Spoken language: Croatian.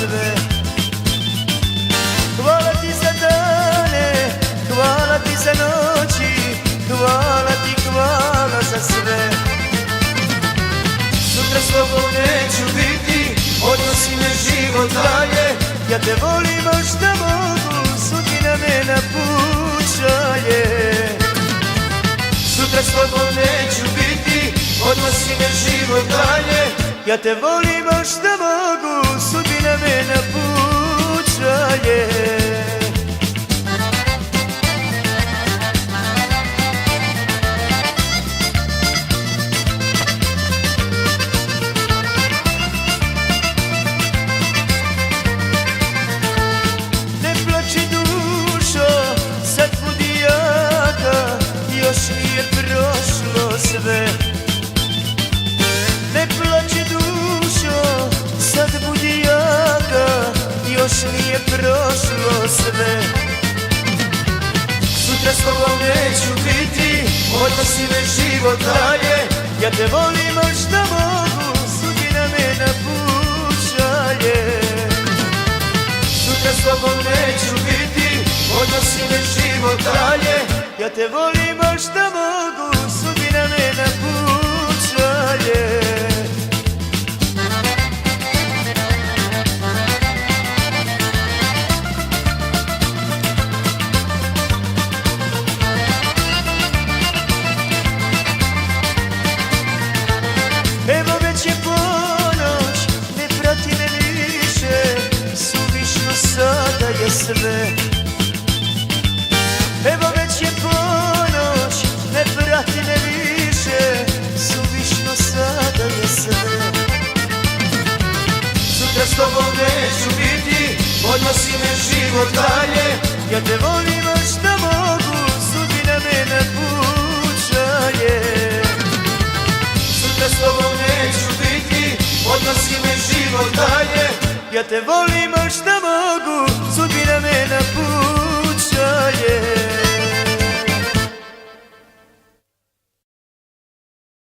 sve. Hvala ti za dane, hvala ti za noći, hvala za sve. Sutra s tobom neću biti, odnosi me život dalje. Ja te volim možda mogu, sudbina me napuštaje. Sutra s tobom neću biti, odnosi me život dalje. Ja te volim možda mogu, sudbina me napuštaje. Sve. Ne plaći dušo, sad budi jaka, još nije prošlo sve. Sutra s tobom neću biti, odnosi me život dalje. Ja te volim možda mogu, sudbina me napuštaje. Sutra s tobom neću biti, odnosi me život dalje. Ja te volim možda mogu, sudbina me napuštaje. Evo već je ponoć, ne prati me više, suvišno sada je sve. Evo već je ponoć, ne prati me više, suvišno sada je sve. Sutra s tobom neću biti, odnosi me život dalje. Ja te volim možda mogu, sudbina me napuštaje. Sutra s tobom neću biti, odnosi me život dalje. Ja te volim možda mogu, sudbina me napuštaje.